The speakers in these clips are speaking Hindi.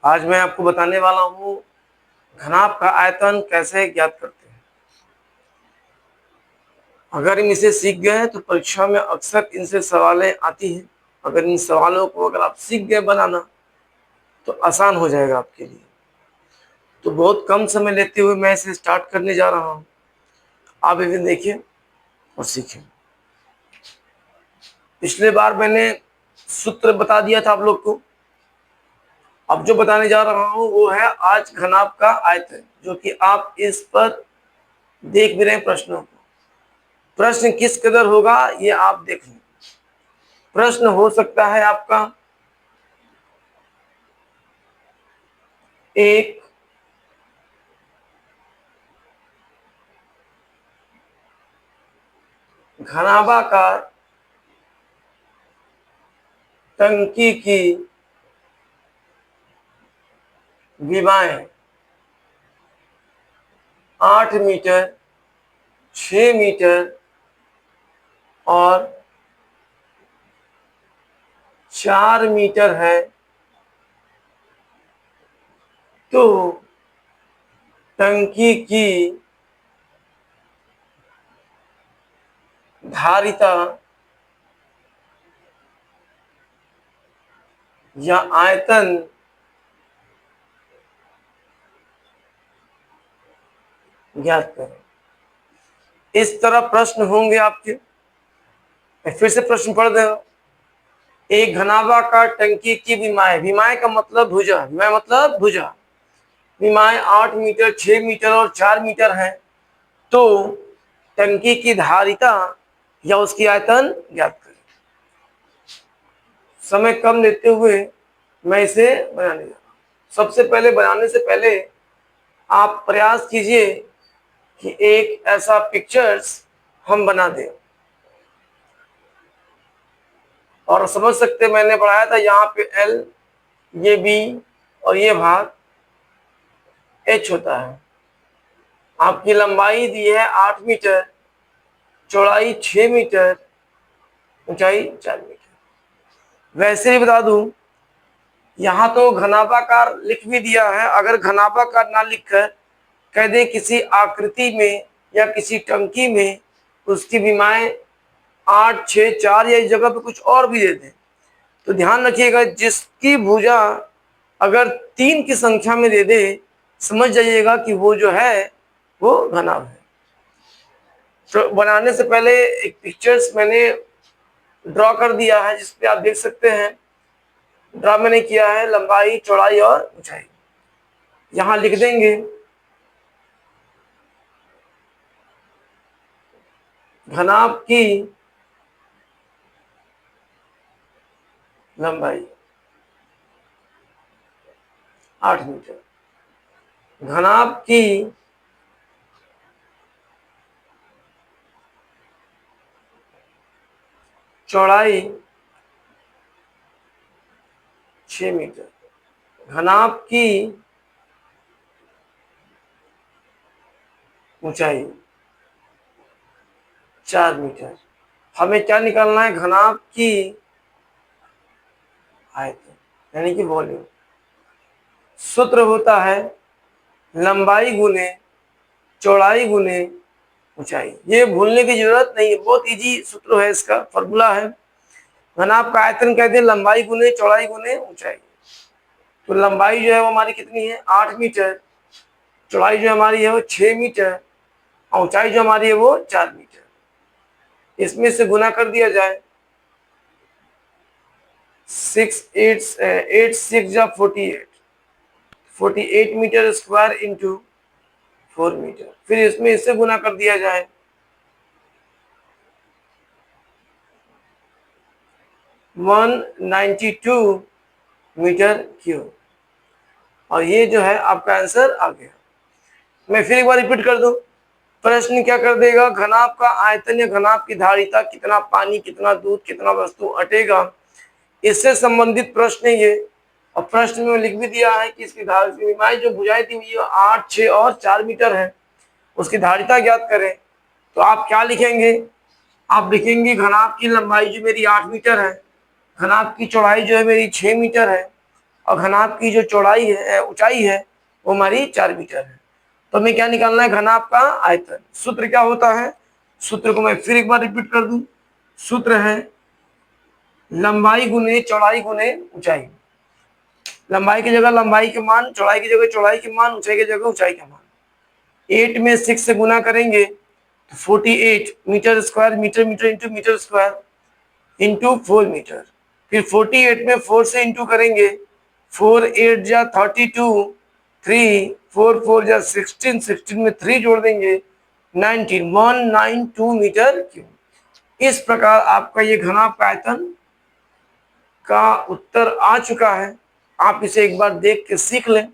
आज मैं आपको बताने वाला हूँ घनाभ का आयतन कैसे ज्ञात करते हैं। अगर हम इसे सीख गए हैं तो परीक्षा में अक्सर इनसे सवालें आती हैं। अगर इन सवालों को आप सीख गए बनाना तो आसान हो जाएगा आपके लिए। तो बहुत कम समय लेते हुए मैं इसे स्टार्ट करने जा रहा हूँ। आप इसे देखिए और सीखें। पिछले बार मैंने सूत्र बता दिया था आप लोग को। अब जो बताने जा रहा हूँ वो है आज घनाभ का आयतन, जो कि आप इस पर देख भी रहे हैं प्रश्नों को। प्रश्न किस कदर होगा ये आप देख लें। प्रश्न हो सकता है आपका एक घनाभाकार टंकी की विमाएं 8 मीटर, 6 मीटर और 4 मीटर है, तो टंकी की धारिता या आयतन ज्ञात करें। इस तरह प्रश्न होंगे आपके। मैं फिर से प्रश्न पढ़ दे रहा हूं। एक घनाभाकार टंकी की विमाएं, विमाएं का मतलब भुजा, विमाएं मतलब भुजा, विमाएं 8 मीटर, 6 मीटर और 4 मीटर है, तो टंकी की धारिता या उसकी आयतन ज्ञात करें। समय कम लेते हुए मैं इसे बनाने जा रहा हूं। सबसे पहले बनाने से पहले आप प्रयास कीजिए कि एक ऐसा पिक्चर्स हम बना दें। और समझ सकते मैंने पढ़ाया था यहाँ पे L, ये B और ये भाग H होता है। आपकी लंबाई दी है 8 मीटर, चौड़ाई 6 मीटर, ऊंचाई 4 मीटर। वैसे ही बता दूं, यहाँ तो घनाभाकार लिख भी दिया है। अगर घनाभाकार ना लिखकर कह दे किसी आकृति में या किसी टंकी में उसकी विमाएं 8, 6, 4 या इस जगह पे कुछ और भी दे दें, तो ध्यान रखिएगा जिसकी भुजा अगर 3 की संख्या में दे दे, समझ जाइएगा कि वो जो है वो घनाभ है। तो बनाने से पहले एक पिक्चर्स मैंने ड्रॉ कर दिया है, जिसपे आप देख सकते हैं। ड्रॉ मैंने किया है लंबाई, चौड़ाई और ऊंचाई। यहां लिख देंगे घनाभ की लंबाई 8 मीटर, घनाभ की चौड़ाई 6 मीटर, घनाभ की ऊंचाई 4 मीटर। हमें क्या निकालना है? घनाभ की आयतन यानी कि वॉल्यूम। सूत्र होता है लंबाई गुने चौड़ाई गुने ऊंचाई। ये भूलने की जरूरत नहीं है, बहुत इजी सूत्र है, इसका फॉर्मूला है। घनाभ का आयतन कहते हैं लंबाई गुने चौड़ाई गुने ऊंचाई। तो लंबाई जो है वो हमारी कितनी है? 8 मीटर। चौड़ाई जो हमारी है वो 6 मीटर और ऊंचाई जो हमारी है वो 4 मीटर। इसमें से गुना कर दिया जाए। 8 6 जा 48, 48 मीटर स्क्वायर इंटू 4 मीटर। फिर इसमें इससे गुना कर दिया जाए। 192 मीटर क्यूब। और ये जो है आपका आंसर आ गया। मैं फिर एक बार रिपीट कर दूं। प्रश्न क्या कर देगा? घनाभ का आयतन या घनाभ की धारिता, कितना पानी, कितना दूध, कितना वस्तु अटेगा, इससे संबंधित प्रश्न है ये। और प्रश्न में लिख भी दिया है कि इसकी धारिता जो बुझाई थी वो 8, 6 और 4 मीटर है, उसकी धारिता ज्ञात करें। तो आप क्या लिखेंगे? आप लिखेंगे घनाभ की लंबाई जो मेरी 8 मीटर है, घनाभ की चौड़ाई जो है मेरी 6 मीटर है, और घनाभ की जो चौड़ाई है, ऊंचाई है, वो हमारी 4 मीटर है। तो हमें क्या निकालना है? घनाभ का आयतन। सूत्र क्या होता है? सूत्र को मैं फिर एक बार रिपीट कर दूं। सूत्र है लंबाई गुने चौड़ाई गुने ऊंचाई। लंबाई की जगह लंबाई के मान, चौड़ाई की जगह चौड़ाई के मान, ऊंचाई की जगह ऊंचाई के मान। 8 में 6 से गुना करेंगे तो 48 meter square, meter meter into meter square into 4 meter. फिर 48 में 4 से इंटू करेंगे, 4 8 जा 32, 3 4 4 जा 16, 16 में 3 जोड़ देंगे, 19 192 मीटर क्यूब। इस प्रकार आपका ये घनाभ का आयतन का उत्तर आ चुका है। आप इसे एक बार देख के सीख लें,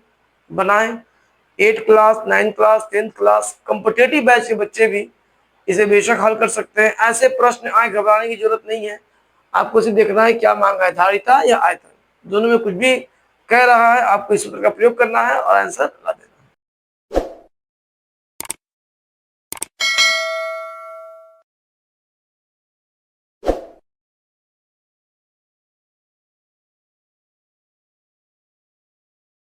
बनाएं। 8 class, 9 class, 10th class competitive batch के बच्चे भी इसे बेशक हल कर सकते हैं। ऐसे प्रश्न आए, घबराने की जरूरत नहीं है। आपको सिर्फ देखना है क्या मांगा है, धारिता या आयतन। दोनों में कुछ भी कह रहा है, आपको इस सूत्र का प्रयोग करना है और आंसर लगा देना।